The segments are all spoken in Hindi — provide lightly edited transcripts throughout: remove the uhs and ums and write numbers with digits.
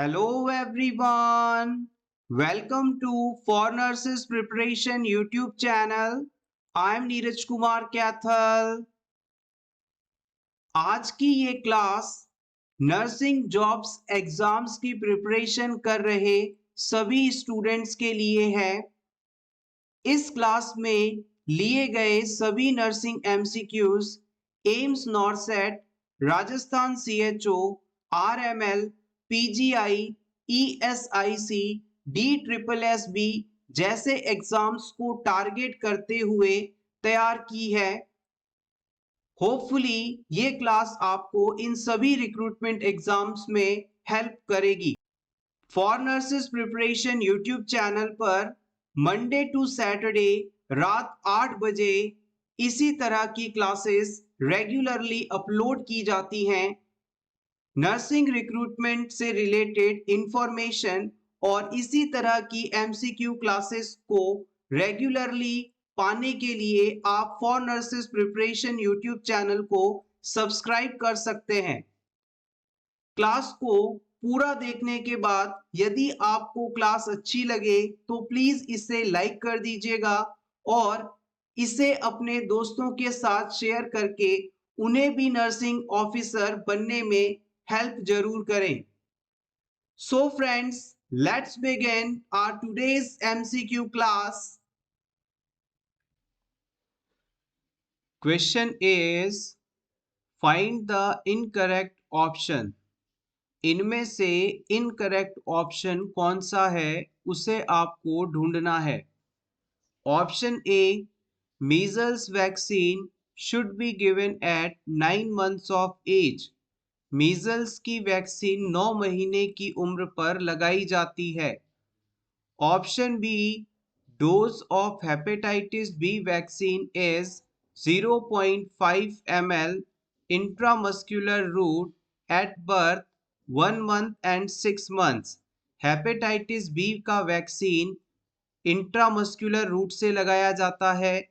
Hello everyone. Welcome to For Nurses Preparation YouTube channel. I'm Neeraj Kumar Kathal. आज की ये क्लास नर्सिंग जॉब्स एग्जाम्स की प्रिपरेशन कर रहे सभी स्टूडेंट्स के लिए है। इस क्लास में लिए गए सभी nursing MCQs AIIMS NORCET, Rajasthan CHO, RML, PGI, ESIC, DSSB जैसे एग्जाम्स को टारगेट करते हुए तैयार की है। होपफुली ये क्लास आपको इन सभी रिक्रूटमेंट एग्जाम्स में हेल्प करेगी। For nurses preparation YouTube channel पर मंडे टू सैटरडे रात 8 बजे इसी तरह की क्लासेस रेगुलरली अपलोड की जाती हैं। नर्सिंग रिक्रूटमेंट से रिलेटेड इंफॉर्मेशन और इसी तरह की एमसीक्यू क्लासेस को रेगुलरली पाने के लिए आप for nurses preparation YouTube channel को सब्सक्राइब कर सकते हैं। क्लास को पूरा देखने के बाद यदि आपको क्लास अच्छी लगे तो प्लीज इसे लाइक कर दीजिएगा और इसे अपने दोस्तों के साथ शेयर करके उन्हें भी नर्सिंग ऑफिसर बनने में हेल्प जरूर करें। So friends, let's begin our today's MCQ class. Question is find the incorrect option. इनमें से इनकरेक्ट ऑप्शन कौन सा है उसे आपको ढूंढना है। Option A, measles vaccine should be given at 9 months of age. Measles की वैक्सीन 9 महीने की उम्र पर लगाई जाती है। Option B, dose of hepatitis B vaccine is 0.5 ml intramuscular route at birth 1 month and 6 months। Hepatitis B का वैक्सीन इंट्रामस्कुलर रूट से लगाया जाता है।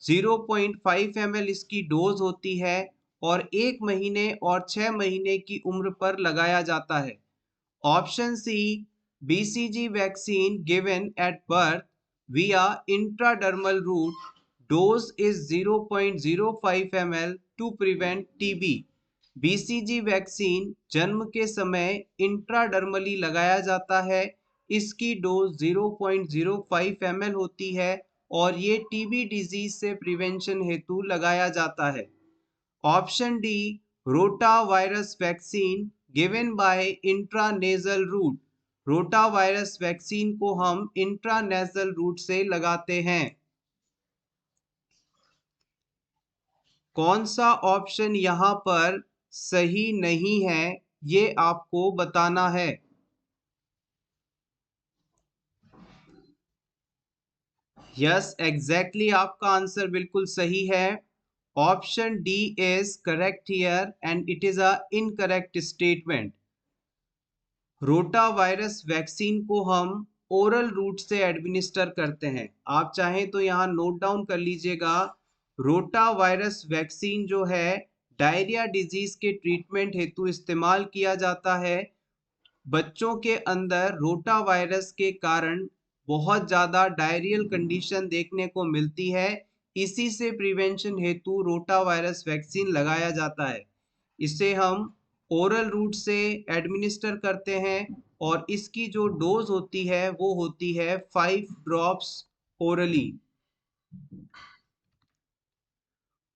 0.5 ml इसकी डोज होती है और 1 महीने और 6 महीने की उम्र पर लगाया जाता है। Option C, BCG vaccine given at birth via intradermal route, dose is 0.05 ml to prevent TB। BCG vaccine जन्म के समय इंट्राडर्मली लगाया जाता है। इसकी डोज 0.05 ml होती है और ये टीबी डिजीज से प्रिवेंशन हेतु लगाया जाता है। Option D, rota virus vaccine given by intranasal root. Rota virus vaccine को हम इंट्रानेजल रूट से लगाते हैं। कौन सा ऑप्शन यहाँ पर सही नहीं है ये आपको बताना है। यस, एग्जैक्टली आपका आंसर बिल्कुल सही है। Option D is correct here and it is a incorrect statement. Rota virus vaccine को हम ओरल रूट से एडमिनिस्टर करते हैं। आप चाहें तो यहाँ नोट डाउन कर लीजिएगा। रोटा वायरस वैक्सीन जो है डायरिया डिजीज के ट्रीटमेंट हेतु इस्तेमाल किया जाता है। बच्चों के अंदर रोटा वायरस के कारण बहुत ज़्यादा डायरियल कंडीशन देखने को मिलती है। इसी से प्रिवेंशन हेतु रोटा वायरस वैक्सीन लगाया जाता है। इसे हम ओरल रूट से एडमिनिस्टर करते हैं और इसकी जो डोज होती है वो होती है 5 ड्रॉप्स ओरली।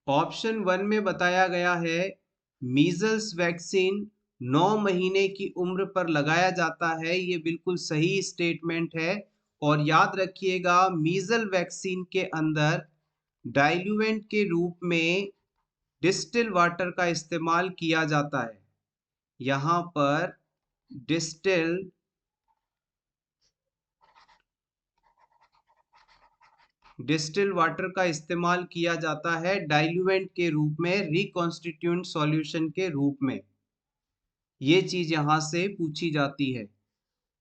ऑप्शन 1 में बताया गया है मीजल्स वैक्सीन 9 महीने की उम्र पर लगाया जाता है। ये बिल्कुल सही स्टेटमेंट है और याद रखिएगा मीजल वैक्सीन के अंदर डाइल्यूएंट के रूप में डिस्टिल वाटर का इस्तेमाल किया जाता है। यहाँ पर डिस्टिल वाटर का इस्तेमाल किया जाता है डाइल्यूएंट के रूप में, रिकॉन्स्टिट्यूएंट सॉल्यूशन के रूप में। ये चीज यहां से पूछी जाती है।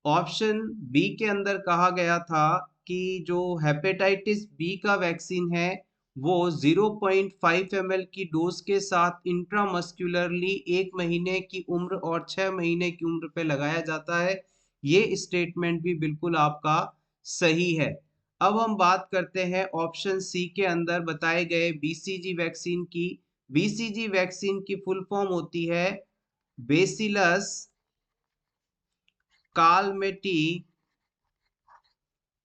ऑप्शन बी के अंदर कहा गया था कि जो हेपेटाइटिस बी का वैक्सीन है वो 0.5 ml की डोज के साथ इंट्रामस्कुलरली 1 महीने की उम्र और 6 महीने की उम्र पे लगाया जाता है। ये स्टेटमेंट भी बिल्कुल आपका सही है। अब हम बात करते हैं ऑप्शन सी के अंदर बताए गए बीसीजी वैक्सीन की। बीसीजी वैक्सीन की फुल फॉर्म होती है बेसिलस कालमेटी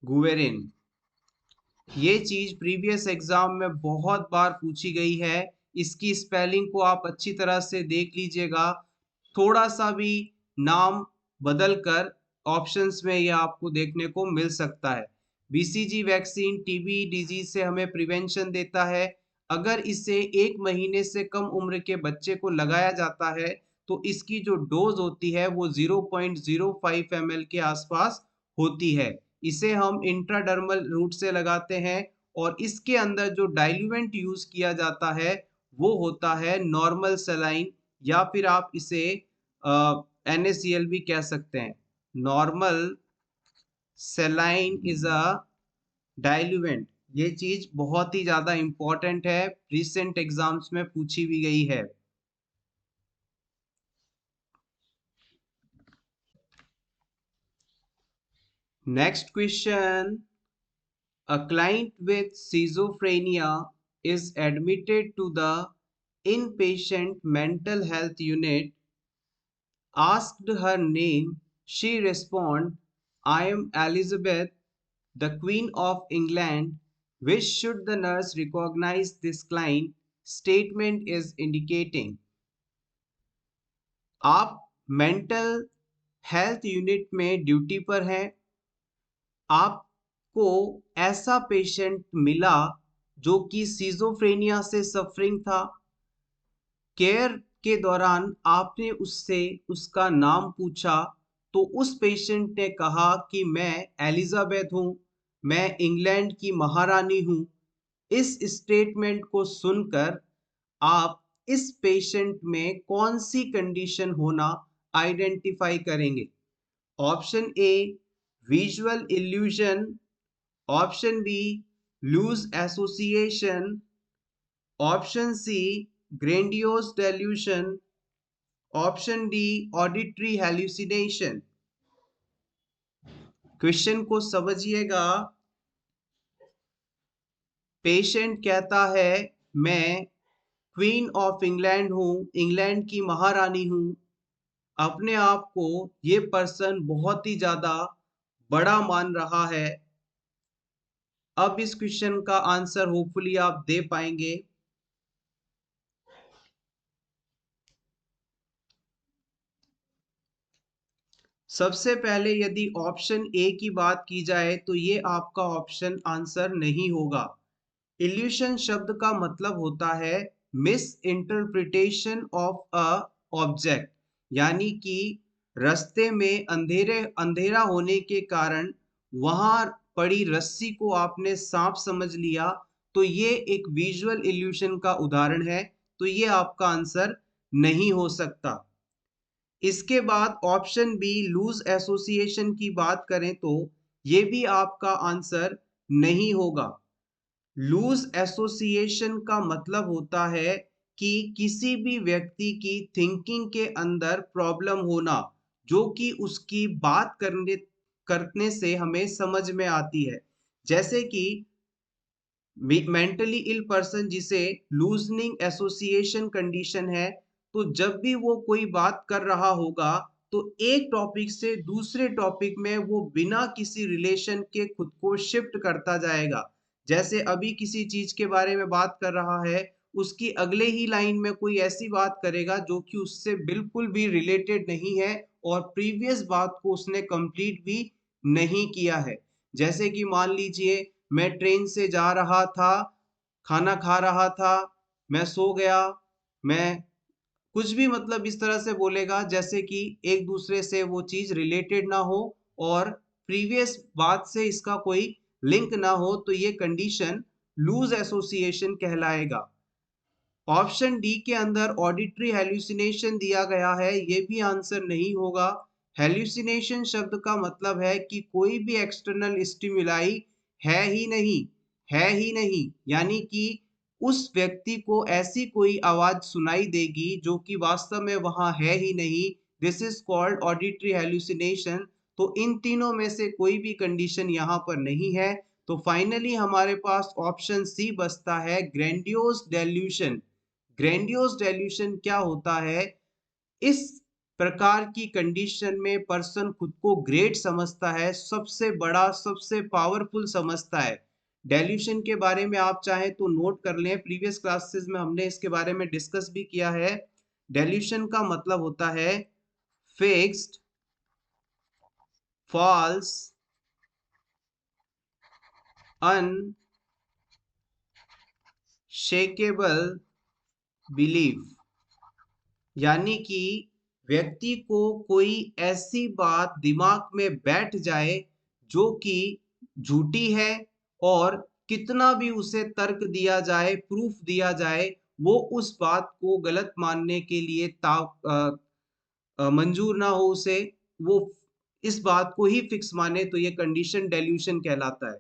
गुवेरिन। ये चीज प्रीवियस एग्जाम में बहुत बार पूछी गई है। इसकी स्पेलिंग को आप अच्छी तरह से देख लीजिएगा। थोड़ा सा भी नाम बदल कर ऑप्शंस में ये आपको देखने को मिल सकता है। बीसीजी वैक्सीन टीबी डिजीज से हमें प्रिवेंशन देता है। अगर इसे 1 महीने से कम उम्र के बच्चे को लगाया जाता है तो इसकी जो डोज होती है वो 0.05 ml के आसपास होती है। इसे हम इंट्राडर्मल रूट से लगाते हैं और इसके अंदर जो डाइल्यूएंट यूज किया जाता है वो होता है नॉर्मल सलाइन, या फिर आप इसे NaCl भी कह सकते हैं। Normal saline is a diluent. ये चीज बहुत ही ज्यादा इंपॉर्टेंट है, रिसेंट एग्जाम्स में पूछी भी गई है। Next question, a client with schizophrenia is admitted to the inpatient mental health unit. Asked her name, she responded, I am Elizabeth, the Queen of England. Which should the nurse recognize this client statement is indicating? आप मेंटल हेल्थ यूनिट में ड्यूटी पर हैं। आपको ऐसा पेशेंट मिला जो कि सिजोफ्रेनिया से सफरिंग था। केयर के दौरान आपने उससे उसका नाम पूछा तो उस पेशेंट ने कहा कि मैं एलिजाबेथ हूँ, मैं इंग्लैंड की महारानी हूँ। इस स्टेटमेंट को सुनकर आप इस पेशेंट में कौन सी कंडीशन होना आइडेंटिफाई करेंगे? Option A visual illusion, option B loose association, option C grandiose delusion, option D auditory hallucination. Question को समझिएगा। पेशेंट कहता है मैं क्वीन ऑफ इंग्लैंड हूँ, इंग्लैंड की महारानी हूँ। अपने आप को ये पर्सन बहुत ही ज्यादा बड़ा मान रहा है। अब इस क्वेश्चन का आंसर होपफुली आप दे पाएंगे। सबसे पहले यदि ऑप्शन ए की बात की जाए तो ये आपका ऑप्शन आंसर नहीं होगा। इल्यूशन शब्द का मतलब होता है miss interpretation of a object, यानी कि रास्ते में अंधेरा होने के कारण वहां पड़ी रस्सी को आपने सांप समझ लिया, तो ये एक विजुअल इल्यूशन का उदाहरण है। तो ये आपका आंसर नहीं हो सकता। इसके बाद ऑप्शन बी लूज एसोसिएशन की बात करें तो ये भी आपका आंसर नहीं होगा। लूज एसोसिएशन का मतलब होता है कि किसी भी व्यक्ति की थिंकिंग के अंदर प्रॉब्लम होना, जो कि उसकी बात करने से हमें समझ में आती है। जैसे कि मेंटली इल पर्सन जिसे लूजनिंग एसोसिएशन कंडीशन है, तो जब भी वो कोई बात कर रहा होगा तो एक टॉपिक से दूसरे टॉपिक में वो बिना किसी रिलेशन के खुद को शिफ्ट करता जाएगा। जैसे अभी किसी चीज के बारे में बात कर रहा है, उसकी अगले ही लाइन में कोई ऐसी बात करेगा जो कि उससे बिल्कुल भी रिलेटेड नहीं है और प्रीवियस बात को उसने कंप्लीट भी नहीं किया है। जैसे कि मान लीजिए मैं ट्रेन से जा रहा था, खाना खा रहा था, मैं सो गया, मैं कुछ भी मतलब इस तरह से बोलेगा जैसे कि एक दूसरे से वो चीज रिलेटेड ना हो और प्रीवियस बात से इसका कोई लिंक ना हो, तो ये कंडीशन लूज एसोसिएशन कहलाएगा। ऑप्शन डी के अंदर ऑडिटरी हेल्यूसिनेशन दिया गया है, ये भी आंसर नहीं होगा। हेल्यूसिनेशन शब्द का मतलब है कि कोई भी एक्सटर्नल स्टिमुलाई है ही नहीं, है ही नहीं, यानी कि उस व्यक्ति को ऐसी कोई आवाज सुनाई देगी जो कि वास्तव में वहां है ही नहीं। This is called auditory hallucination. तो इन तीनों में से कोई भी कंडीशन यहाँ पर नहीं है। तो फाइनली हमारे पास ऑप्शन सी बचता है, ग्रैंडियोस डेल्यूशन। ग्रैंडियोस डेल्यूशन क्या होता है? इस प्रकार की कंडीशन में पर्सन खुद को ग्रेट समझता है, सबसे बड़ा, सबसे पावरफुल समझता है। डेल्यूशन के बारे में आप चाहें तो नोट कर लें, प्रीवियस क्लासेस में हमने इसके बारे में डिस्कस भी किया है। डेल्यूशन का मतलब होता है फिक्स्ड, फॉल्स, अनशेकेबल बिलीफ। यानी कि व्यक्ति को कोई ऐसी बात दिमाग में बैठ जाए जो कि झूठी है, और कितना भी उसे तर्क दिया जाए, प्रूफ दिया जाए, वो उस बात को गलत मानने के लिए मंजूर ना हो उसे, वो इस बात को ही फिक्स माने, तो ये कंडीशन डेल्यूशन कहलाता है।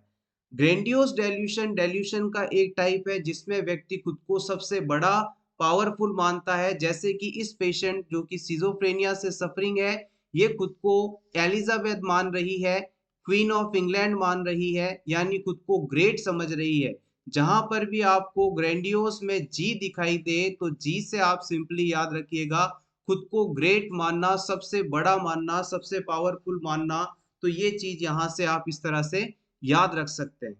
ग्रेंडियोस डेल्यूशन डेल्यूशन का एक टाइप है जिसमें व्यक्ति खुद को सबसे बड़ा, पावरफुल मानता है। जैसे कि इस पेशेंट जो कि सिजोफ्रेनिया से सफरिंग है, ये खुद को एलिजाबेथ मान रही है, क्वीन ऑफ इंग्लैंड मान रही है, यानी खुद को ग्रेट समझ रही है। जहां पर भी आपको ग्रैंडियोस में जी दिखाई दे, तो जी से आप सिंपली याद रखिएगा खुद को ग्रेट मानना, सबसे बड़ा मानना, सबसे पावरफुल मानना। तो ये चीज यहां से आप इस तरह से याद रख सकते हैं।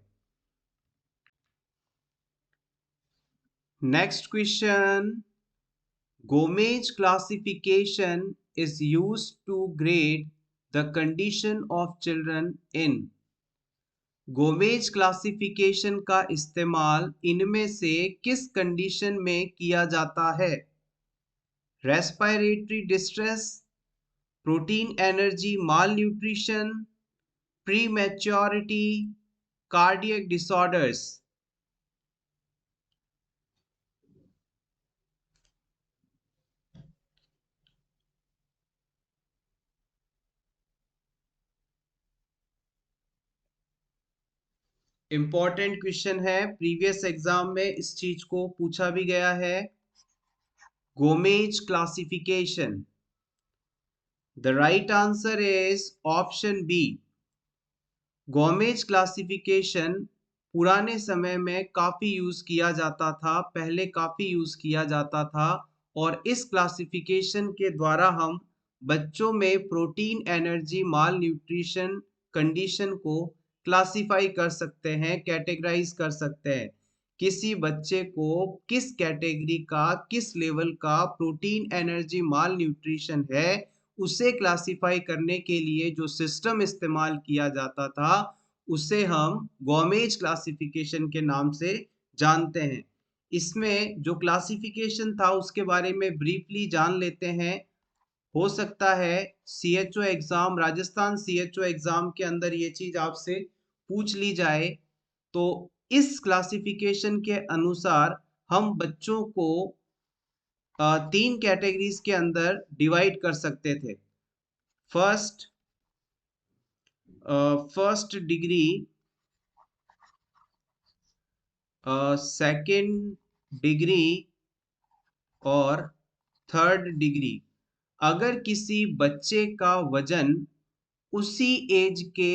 Next question, Gomez classification is used to grade the condition of children in। Gomez classification का इस्तेमाल इनमें से किस कंडीशन में किया जाता है? Respiratory distress, protein energy malnutrition, prematurity, cardiac disorders. Important question है, प्रीवियस एग्जाम में इस चीज को पूछा भी गया है। Gomez classification, the right answer is option B. Gomez classification पुराने समय में काफी यूज किया जाता था, पहले काफी यूज किया जाता था, और इस क्लासिफिकेशन के द्वारा हम बच्चों में प्रोटीन एनर्जी माल न्यूट्रिशन कंडीशन को क्लासिफाई कर सकते हैं, कैटेगराइज कर सकते हैं। किसी बच्चे को किस कैटेगरी का, किस लेवल का प्रोटीन एनर्जी माल न्यूट्रिशन है, उसे क्लासिफाई करने के लिए जो सिस्टम इस्तेमाल किया जाता था, उसे हम गोमेज क्लासिफिकेशन के नाम से जानते हैं। इसमें जो क्लासिफिकेशन था उसके बारे में ब्रीफली जान लेते हैं। हो सकता है CHO exam, Rajasthan CHO exam के अंदर ये चीज आपसे पूछ ली जाए। तो इस क्लासिफिकेशन के अनुसार हम बच्चों को तीन कैटेगरीज के अंदर डिवाइड कर सकते थे। First first degree, second degree और थर्ड डिग्री। अगर किसी बच्चे का वजन उसी एज के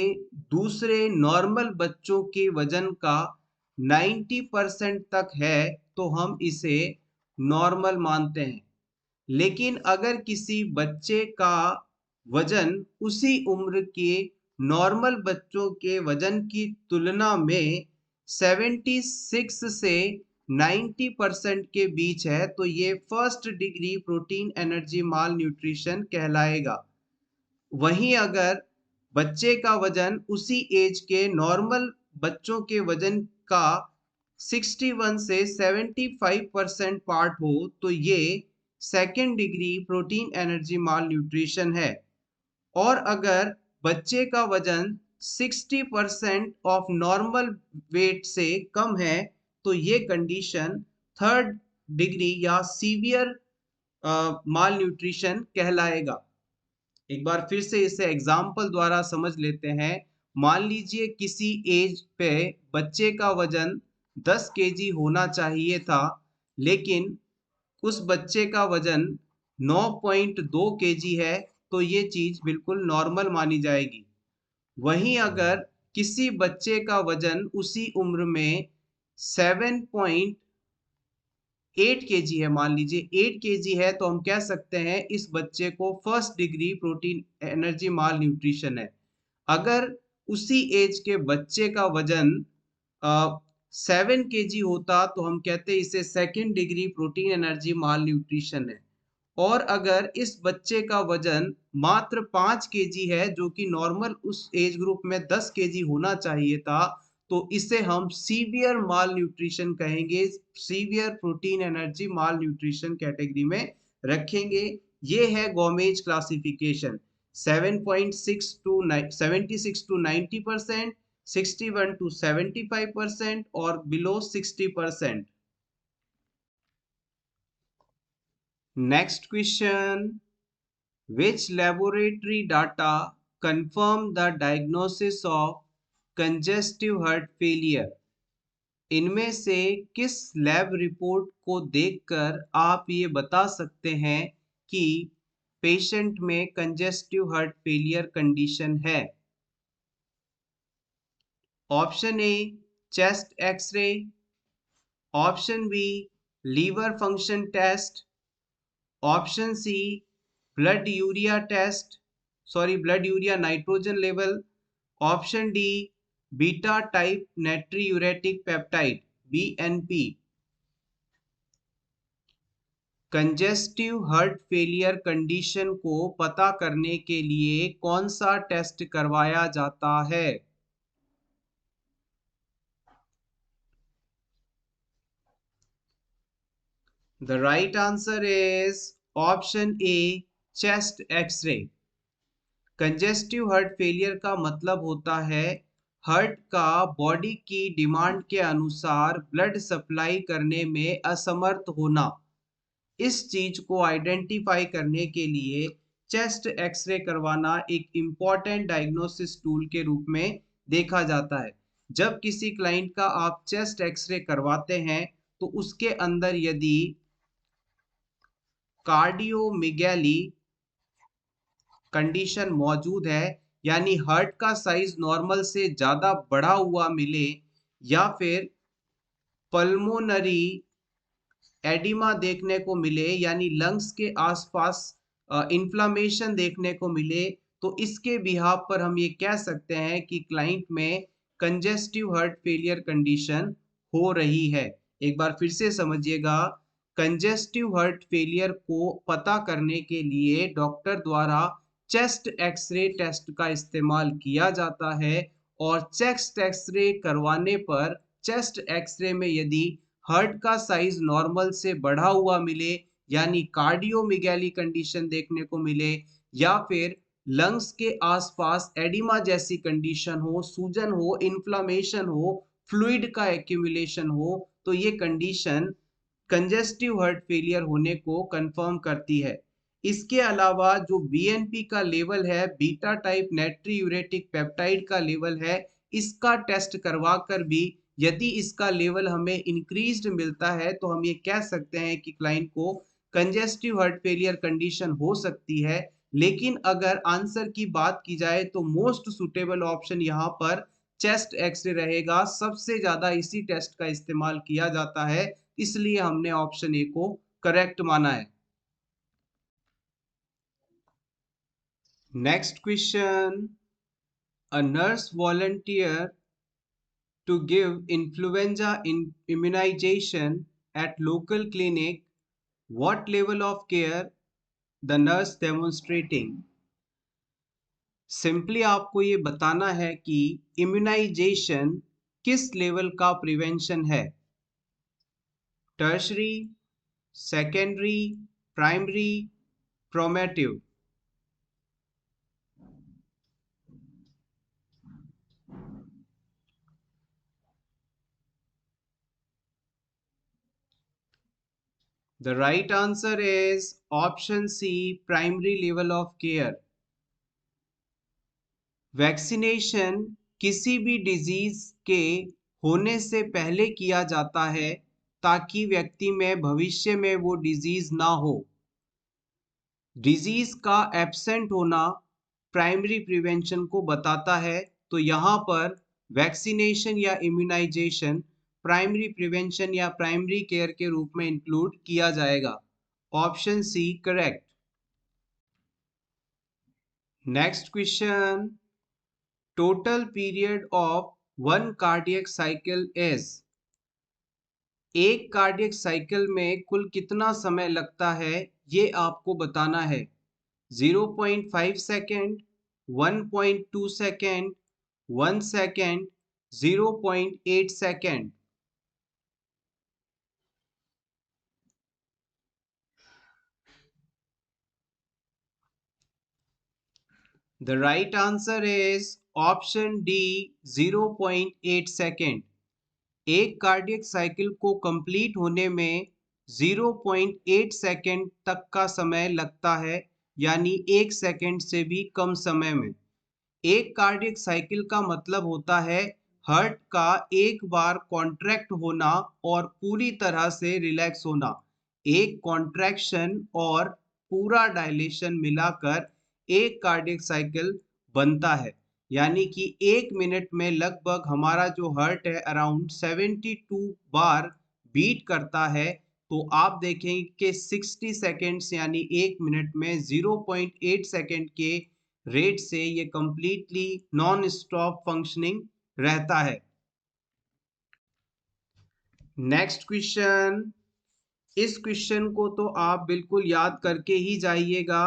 दूसरे नॉर्मल बच्चों के वजन का 90% तक है, तो हम इसे नॉर्मल मानते हैं। लेकिन अगर किसी बच्चे का वजन उसी उम्र के नॉर्मल बच्चों के वजन की तुलना में 76 से 90% के बीच है, तो ये फर्स्ट डिग्री प्रोटीन एनर्जी माल न्यूट्रिशन कहलाएगा। वहीं अगर बच्चे का वजन उसी एज के नॉर्मल बच्चों के वजन का 61 से 75% पार्ट हो, तो ये सेकेंड डिग्री प्रोटीन एनर्जी माल न्यूट्रिशन है। और अगर बच्चे का वजन 60% ऑफ नॉर्मल वेट से कम है, तो ये कंडीशन थर्ड डिग्री या सीवियर माल न्यूट्रिशन कहलाएगा। एक बार फिर से इसे एग्जाम्पल द्वारा समझ लेते हैं। मान लीजिए किसी एज पे बच्चे का वजन 10 केजी होना चाहिए था, लेकिन उस बच्चे का वजन 9.2 केजी है, तो ये चीज बिल्कुल नॉर्मल मानी जाएगी। वहीं अगर किसी बच्चे का वजन उसी उम्र में 7.8 केजी है, मान लीजिए 8 केजी है, तो हम कह सकते हैं इस बच्चे को फर्स्ट डिग्री प्रोटीन एनर्जी माल न्यूट्रिशन है। अगर उसी एज के बच्चे का वजन 7 केजी होता, तो हम कहते हैं इसे सेकेंड डिग्री प्रोटीन एनर्जी माल न्यूट्रिशन है। और अगर इस बच्चे का वजन मात्र 5 केजी है, जो कि नॉर्मल उस एज ग्रुप में 10 केजी होना चाहिए था, तो इसे हम सीवियर माल न्यूट्रिशन कहेंगे, severe protein energy malnutrition category में रखेंगे। ये है Gomez classification. 7.6 to 76 to 90%, 61 to 75% और below 60%। Next question, which laboratory data confirm the diagnosis of congestive heart failure? इनमें से किस लैब रिपोर्ट को देखकर आप ये बता सकते हैं कि पेशेंट में कंजेस्टिव हार्ट फेलियर कंडीशन है? Option A chest x-ray, option B liver function test, option C blood urea test, blood urea nitrogen level, option D beta type natriuretic peptide BNP. Congestive heart failure condition को पता करने के लिए कौन सा टेस्ट करवाया जाता है? The right answer is option A chest X-ray. Congestive heart failure का मतलब होता है हार्ट का बॉडी की डिमांड के अनुसार ब्लड सप्लाई करने में असमर्थ होना। इस चीज को आइडेंटिफाई करने के लिए चेस्ट एक्सरे करवाना एक इम्पॉर्टेंट डायग्नोसिस टूल के रूप में देखा जाता है। जब किसी क्लाइंट का आप चेस्ट एक्सरे करवाते हैं, तो उसके अंदर यदि कार्डियोमिगैली कंडीशन मौजूद है, यानी हार्ट का साइज नॉर्मल से ज्यादा बढ़ा हुआ मिले, या फिर पल्मोनरी एडिमा देखने को मिले, यानी लंग्स के आसपास इन्फ्लामेशन देखने को मिले, तो इसके बिहाफ पर हम ये कह सकते हैं कि क्लाइंट में कंजेस्टिव हार्ट फेलियर कंडीशन हो रही है। एक बार फिर से समझिएगा, कंजेस्टिव हार्ट फेलियर को पता करने के लिए डॉक्टर द्वारा चेस्ट एक्सरे टेस्ट का इस्तेमाल किया जाता है। और चेस्ट एक्सरे करवाने पर चेस्ट एक्सरे में यदि हार्ट का साइज नॉर्मल से बढ़ा हुआ मिले, यानी कार्डियोमिगैली कंडीशन देखने को मिले, या फिर लंग्स के आसपास एडिमा जैसी कंडीशन हो, सूजन हो, इन्फ्लामेशन हो, फ्लूइड का एक्यूमुलेशन हो, तो ये कंडीशन कंजेस्टिव हार्ट फेलियर होने को कंफर्म करती है। इसके अलावा जो बीएनपी का लेवल है, बीटा टाइप नाइट्रियूरेटिक पेप्टाइड का लेवल है, इसका टेस्ट करवा कर भी यदि इसका लेवल हमें इंक्रीज्ड मिलता है, तो हम ये कह सकते हैं कि क्लाइंट को कंजेस्टिव हार्ट फेलियर कंडीशन हो सकती है। लेकिन अगर आंसर की बात की जाए, तो मोस्ट सुटेबल ऑप्शन यहाँ पर चेस्ट एक्सरे रहेगा। सबसे ज्यादा इसी टेस्ट का इस्तेमाल किया जाता है, इसलिए हमने ऑप्शन ए को करेक्ट माना है। Next question, a nurse volunteer to give influenza immunization at local clinic. What level of care the nurse demonstrating? Simply आपको ये बताना है कि इम्यूनाइजेशन किस लेवल का प्रिवेंशन है। Tertiary, secondary, primary, primitive. The right answer is option C, primary level of care. Vaccination किसी भी डिजीज के होने से पहले किया जाता है ताकि व्यक्ति में भविष्य में वो डिजीज ना हो। डिजीज का एब्सेंट होना प्राइमरी प्रिवेंशन को बताता है, तो यहाँ पर वैक्सीनेशन या इम्यूनाइजेशन प्राइमरी प्रिवेंशन या प्राइमरी केयर के रूप में इंक्लूड किया जाएगा। Option C correct. Next question, total period of one cardiac cycle is. एक कार्डियक साइकिल में कुल कितना समय लगता है ये आपको बताना है। 0.5 second, 1.2 second, 1 second, 0.8 second. The right answer is option D, 0.8 second. एक कार्डियक साइकिल को कंप्लीट होने में 0.8 सेकेंड तक का समय लगता है, यानी 1 सेकेंड से भी कम समय में। एक कार्डियक साइकिल का मतलब होता है हार्ट का एक बार कॉन्ट्रैक्ट होना और पूरी तरह से रिलैक्स होना। एक कॉन्ट्रैक्शन और पूरा डायलेशन मिलाकर एक कार्डियक साइकिल बनता है, यानी कि 1 मिनट में लगभग हमारा जो हार्ट है अराउंड 72 बार बीट करता है। तो आप देखेंगे कि 60 सेकेंड्स यानी 1 मिनट में 0.8 सेकेंड के रेट से ये कंप्लीटली नॉन स्टॉप फंक्शनिंग रहता है। नेक्स्ट क्वेश्चन, इस क्वेश्चन को तो आप बिल्कुल याद करके ही जाइएगा।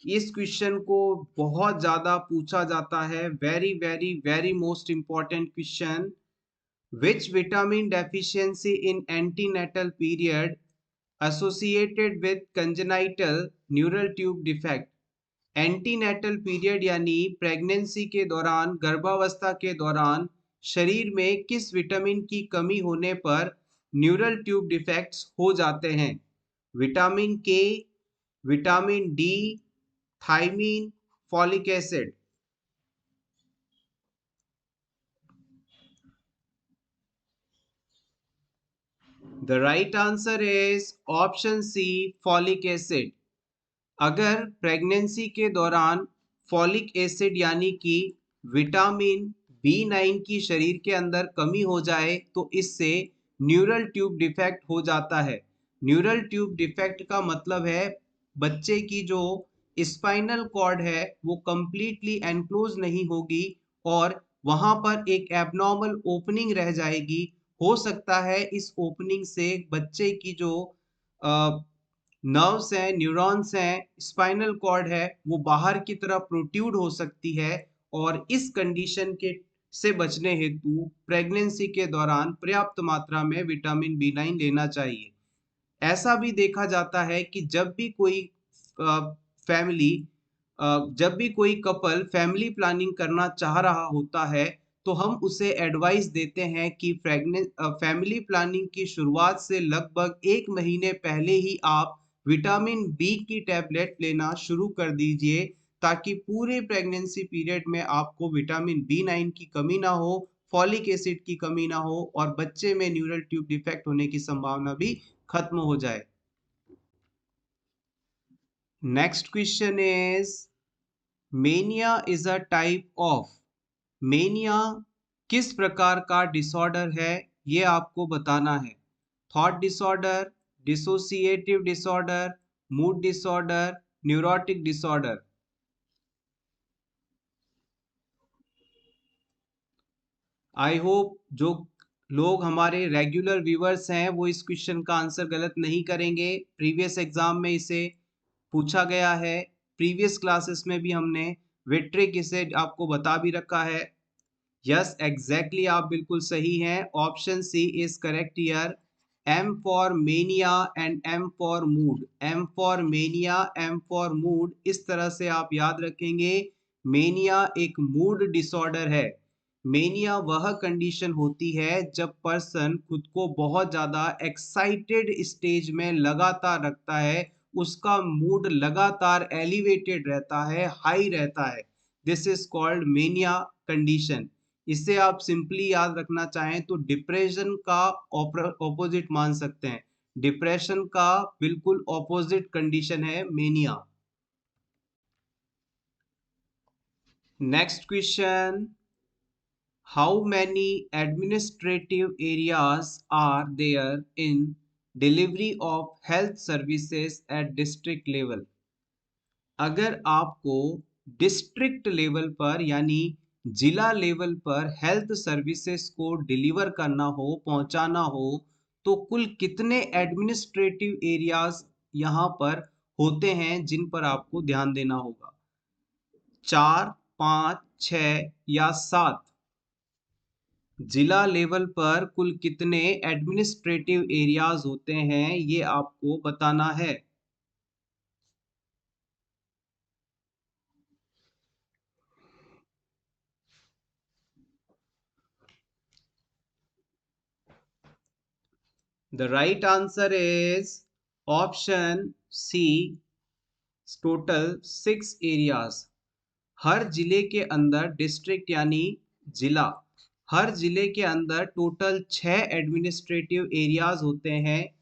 इस क्वेश्चन को बहुत ज्यादा पूछा जाता है। Very very very most important question. Which vitamin deficiency in antenatal period associated with congenital neural tube defect. Antenatal period यानी प्रेगनेंसी के दौरान, गर्भावस्था के दौरान शरीर में किस विटामिन की कमी होने पर न्यूरल ट्यूब डिफेक्ट्स हो जाते हैं। Vitamin K, vitamin D, thiamine, folic acid. The right answer is option C, folic acid. अगर प्रेगनेंसी के दौरान फॉलिक एसिड यानी कि विटामिन बी 9 की शरीर के अंदर कमी हो जाए तो इससे न्यूरल ट्यूब डिफेक्ट हो जाता है। न्यूरल ट्यूब डिफेक्ट का मतलब है बच्चे की जो स्पाइनल कॉर्ड है वो कंप्लीटली एनक्लोज नहीं होगी और वहां पर एक एबनॉर्मल ओपनिंग रह जाएगी। हो सकता है इस ओपनिंग से बच्चे की जो नर्व्स हैं, न्यूरॉन्स हैं, स्पाइनल कॉर्ड है, वो बाहर की तरफ प्रोट्यूड हो सकती है। और इस कंडीशन के से बचने हेतु प्रेगनेंसी के दौरान पर्याप्त मात्रा में विटामिन बी 9 लेना चाहिए। ऐसा भी देखा जाता है कि फैमिली जब भी कोई कपल फैमिली प्लानिंग करना चाह रहा होता है तो हम उसे एडवाइस देते हैं कि फैमिली प्लानिंग की शुरुआत से लगभग 1 महीने पहले ही आप विटामिन बी की टैबलेट लेना शुरू कर दीजिए, ताकि पूरे प्रेगनेंसी पीरियड में आपको विटामिन बी 9 की कमी ना हो, फॉलिक एसिड की कमी ना हो और बच्चे में न्यूरल ट्यूब डिफेक्ट होने की संभावना भी खत्म हो जाए। Next question is, mania is a type of. Mania किस प्रकार का डिसऑर्डर है ये आपको बताना है। Thought disorder, dissociative disorder, mood disorder, neurotic disorder. I hope जो लोग हमारे रेगुलर व्यूअर्स हैं वो इस क्वेश्चन का आंसर गलत नहीं करेंगे। प्रीवियस एग्जाम में इसे पूछा गया है। प्रीवियस क्लासेस में भी हमने विट्रिक इसे आपको बता भी रखा है। यस एग्जैक्टली आप बिल्कुल सही हैं। Option C is correct here. M for mania and M for mood. M for mania, M for mood, इस तरह से आप याद रखेंगे। मेनिया एक मूड डिसऑर्डर है। मेनिया वह कंडीशन होती है जब पर्सन खुद को बहुत ज्यादा एक्साइटेड स्टेज में लगातार रखता है, उसका मूड लगातार एलिवेटेड रहता है, हाई रहता है। This is called mania condition. इसे आप सिंपली याद रखना चाहें तो डिप्रेशन का ऑपोजिट मान सकते हैं। डिप्रेशन का बिल्कुल ऑपोजिट कंडीशन है mania. Next question, how many administrative areas are there in delivery of health services at district level. अगर आपको डिस्ट्रिक्ट लेवल पर यानी जिला लेवल पर हेल्थ सर्विसेज को डिलीवर करना हो, पहुंचाना हो, तो कुल कितने एडमिनिस्ट्रेटिव एरियाज यहाँ पर होते हैं जिन पर आपको ध्यान देना होगा? 4, 5, 6 या 7? जिला लेवल पर कुल कितने एडमिनिस्ट्रेटिव एरियाज होते हैं ये आपको बताना है। The right answer is option C, total 6 areas। हर जिले के अंदर डिस्ट्रिक्ट यानी जिला, हर जिले के अंदर टोटल 6 एडमिनिस्ट्रेटिव एरियाज होते हैं।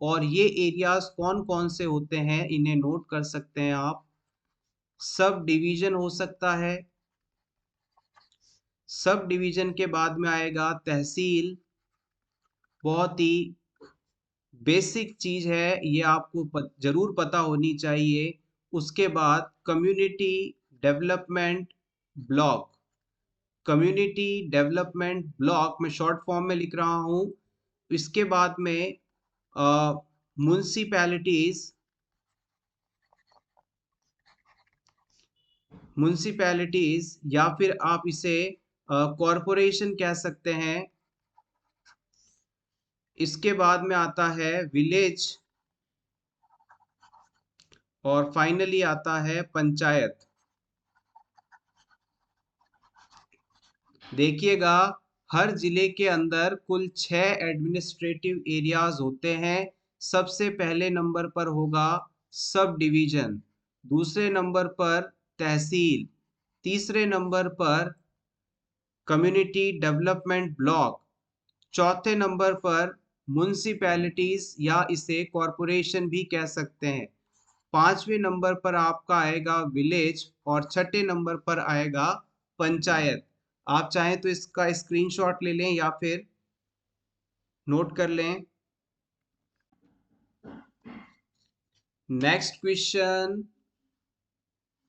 और ये एरियाज कौन कौन से होते हैं इन्हें नोट कर सकते हैं आप। सब डिवीजन हो सकता है, सब डिवीजन के बाद में आएगा तहसील, बहुत ही बेसिक चीज है ये, आपको जरूर पता होनी चाहिए। उसके बाद community development block, community development block में शॉर्ट फॉर्म में लिख रहा हूँ। इसके बाद में म्युनिसिपैलिटीज, म्युनिसिपैलिटीज या फिर आप इसे कॉरपोरेशन कह सकते हैं। इसके बाद में आता है विलेज और फाइनली आता है पंचायत। देखिएगा, हर जिले के अंदर कुल 6 एडमिनिस्ट्रेटिव एरियाज होते हैं। सबसे पहले नंबर पर होगा सब डिवीजन, दूसरे नंबर पर तहसील, तीसरे नंबर पर कम्युनिटी डेवलपमेंट ब्लॉक, चौथे नंबर पर म्युनिसिपैलिटीज या इसे कॉरपोरेशन भी कह सकते हैं, पांचवें नंबर पर आपका आएगा विलेज और छठे नंबर पर आएगा पंचायत। आप चाहें तो इसका स्क्रीनशॉट ले लें या फिर नोट कर लें। Next question,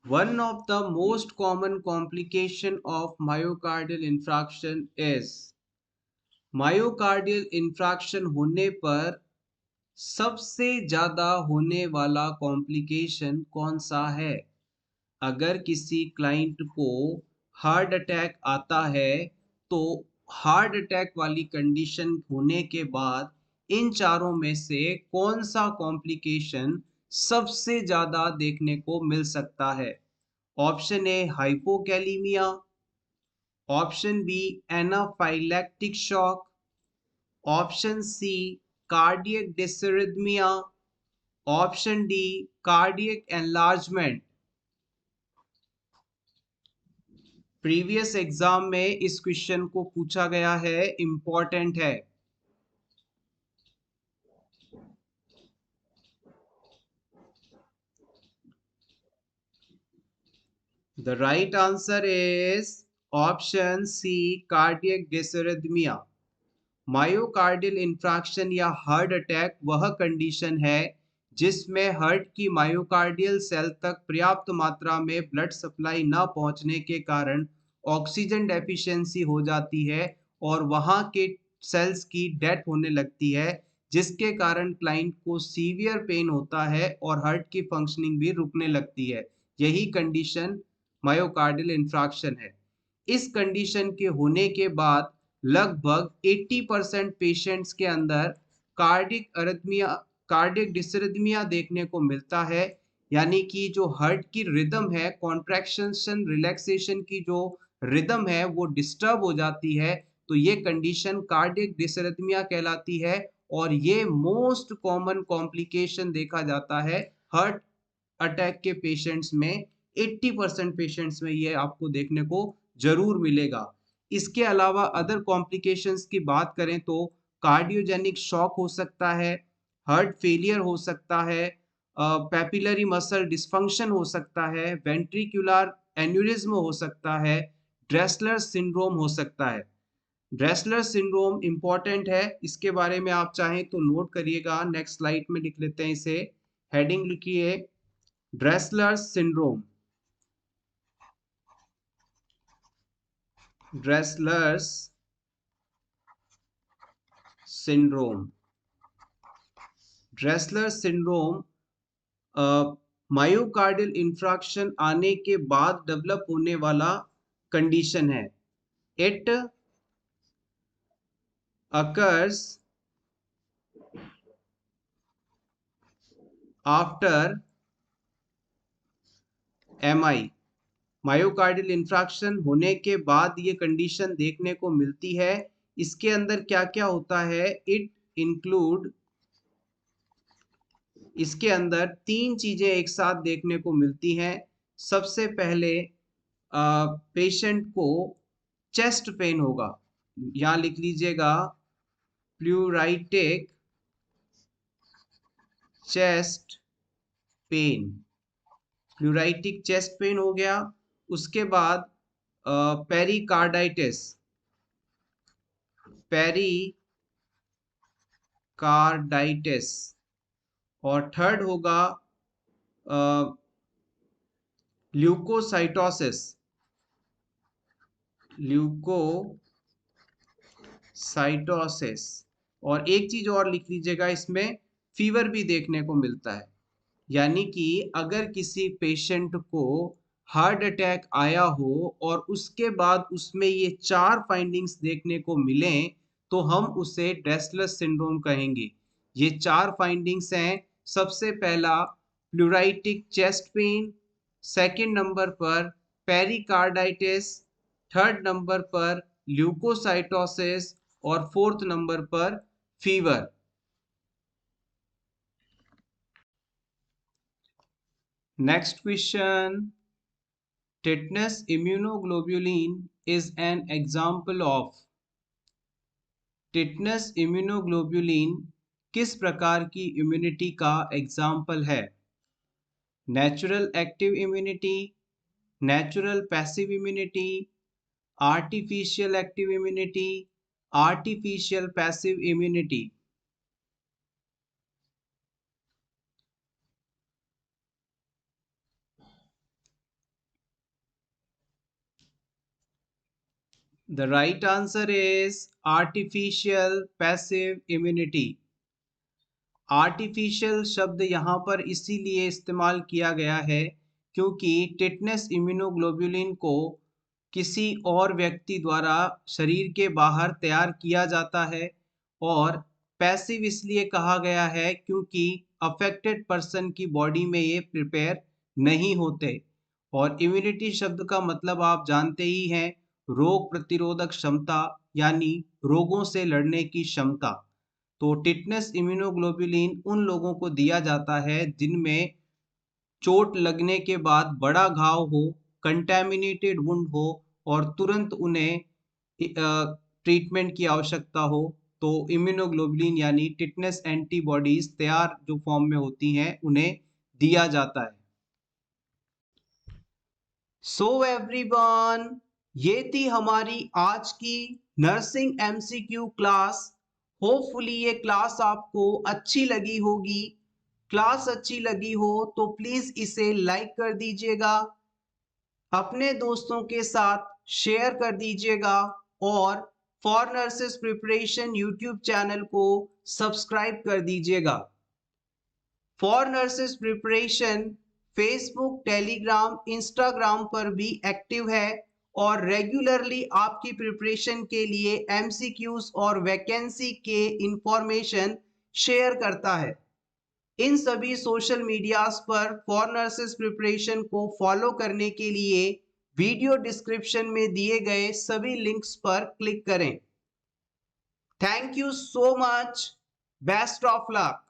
one of the most common complication of myocardial infarction is, myocardial infraction होने पर सबसे ज्यादा होने वाला कॉम्प्लिकेशन कौन सा है? अगर किसी क्लाइंट को हार्ट अटैक आता है तो हार्ट अटैक वाली कंडीशन होने के बाद इन चारों में से कौन सा कॉम्प्लिकेशन सबसे ज्यादा देखने को मिल सकता है? Option A hypokalaemia, option B anaphylactic shock, option C cardiac dysrhythmia, option D cardiac enlargement. Previous exam में इस क्वेश्चन को पूछा गया है, इंपॉर्टेंट है। The right answer is option C cardiac dysrhythmia. Myocardial infarction या हार्ट अटैक वह कंडीशन है जिसमें हार्ट की मायोकार्डियल सेल तक पर्याप्त मात्रा में ब्लड सप्लाई न पहुंचने के कारण ऑक्सीजन डेफिशिएंसी हो जाती है और वहां के सेल्स की डेथ होने लगती है, जिसके कारण क्लाइंट को सीवियर पेन होता है और हार्ट की फंक्शनिंग भी रुकने लगती है। यही कंडीशन मायोकार्डियल इंफ्रैक्शन है। इस कंडीशन के होने के बाद लगभग 80% पेशेंट्स के अंदर कार्डिक अरिथमिया, कार्डिक डिसरिथमिया देखने को मिलता है। यानी कि जो हार्ट की रिदम है, कॉन्ट्रैक्शन रिलैक्सेशन की जो रिदम है वो डिस्टर्ब हो जाती है। तो ये कंडीशन कार्डिक डिसरिथमिया कहलाती है और ये मोस्ट कॉमन कॉम्प्लिकेशन देखा जाता है हार्ट अटैक के पेशेंट्स में। 80% पेशेंट्स में ये आपको देखने को जरूर मिलेगा। इसके अलावा अदर कॉम्प्लिकेशंस की बात करें तो कार्डियोजेनिक शॉक हो सकता है, हार्ट फेलियर हो सकता है, पैपिलरी मसल डिस्फंक्शन हो सकता है, वेंट्रिकुलर एन्यूरिज्म हो सकता है, ड्रेसलर सिंड्रोम हो सकता है। ड्रेसलर सिंड्रोम इंपॉर्टेंट है, इसके बारे में आप चाहें तो नोट करिएगा, नेक्स्ट स्लाइड में लिख लेते हैं इसे, हेडिंग लिखिए Dressler syndrome. Dressler's syndrome. Dressler syndrome myocardial infarction आने के बाद डेवलप होने वाला कंडीशन है। It occurs after MI। Myocardial infarction होने के बाद ये कंडीशन देखने को मिलती है। इसके अंदर क्या क्या होता है? इट इंक्लूड, इसके अंदर तीन चीजें एक साथ देखने को मिलती हैं। सबसे पहले पेशेंट को चेस्ट पेन होगा, यहां लिख लीजिएगा प्लूराइटिक चेस्ट पेन। प्लूराइटिक चेस्ट पेन हो गया। उसके बाद पेरिकार्डाइटिस, पेरिकार्डाइटिस। और थर्ड होगा ल्यूकोसाइटोसिस, ल्यूकोसाइटोसिस। और एक चीज और लिख लीजिएगा, इसमें फीवर भी देखने को मिलता है। यानी कि अगर किसी पेशेंट को हार्ट अटैक आया हो और उसके बाद उसमें ये चार फाइंडिंग्स देखने को मिलें तो हम उसे ड्रेसलर सिंड्रोम कहेंगे। ये चार फाइंडिंग्स हैं। सबसे पहला प्लूराइटिक चेस्ट पेन, सेकंड नंबर पर पेरिकार्डाइटिस, थर्ड नंबर पर ल्यूकोसाइटोसिस और फोर्थ नंबर पर fever. Next question. Tetanus immunoglobulin is an example of। Tetanus immunoglobulin किस प्रकार की इम्यूनिटी का एग्जाम्पल है? Natural active immunity, natural passive immunity, artificial active immunity, artificial passive immunity. The right answer is artificial passive immunity। Artificial शब्द यहाँ पर इसीलिए इस्तेमाल किया गया है क्योंकि टिटनस इम्यूनोग्लोबुलिन को किसी और व्यक्ति द्वारा शरीर के बाहर तैयार किया जाता है। और पैसिव इसलिए कहा गया है क्योंकि अफेक्टेड पर्सन की बॉडी में ये प्रिपेयर नहीं होते। और इम्यूनिटी शब्द का मतलब आप जानते ही हैं, रोग प्रतिरोधक क्षमता, यानी रोगों से लड़ने की क्षमता। तो टिटनस इम्यूनोग्लोबुलिन उन लोगों को दिया जाता है जिनमें चोट लगने के बाद बड़ा घाव हो, कंटैमिनेटेड वुंड हो और तुरंत उन्हें ट्रीटमेंट की आवश्यकता हो। तो इम्यूनोग्लोबुलिन यानी टिटनस एंटीबॉडीज तैयार जो फॉर्म में होती हैं उन्हें दिया जाता है। सो एवरीवन, ये थी हमारी आज की नर्सिंग एमसीक्यू क्लास। होपफुली ये क्लास आपको अच्छी लगी होगी। क्लास अच्छी लगी हो तो प्लीज इसे लाइक कर दीजिएगा, अपने दोस्तों के साथ शेयर कर दीजिएगा और for nurses preparation YouTube channel को सब्सक्राइब कर दीजिएगा। For nurses preparation Facebook, Telegram, Instagram पर भी एक्टिव है और रेगुलरली आपकी प्रिपरेशन के लिए एमसीक्यूज और वैकेंसी के इंफॉर्मेशन शेयर करता है। इन सभी सोशल मीडियाज पर फॉर नर्सेस प्रिपरेशन को फॉलो करने के लिए वीडियो डिस्क्रिप्शन में दिए गए सभी लिंक्स पर क्लिक करें। Thank you so much. Best of luck.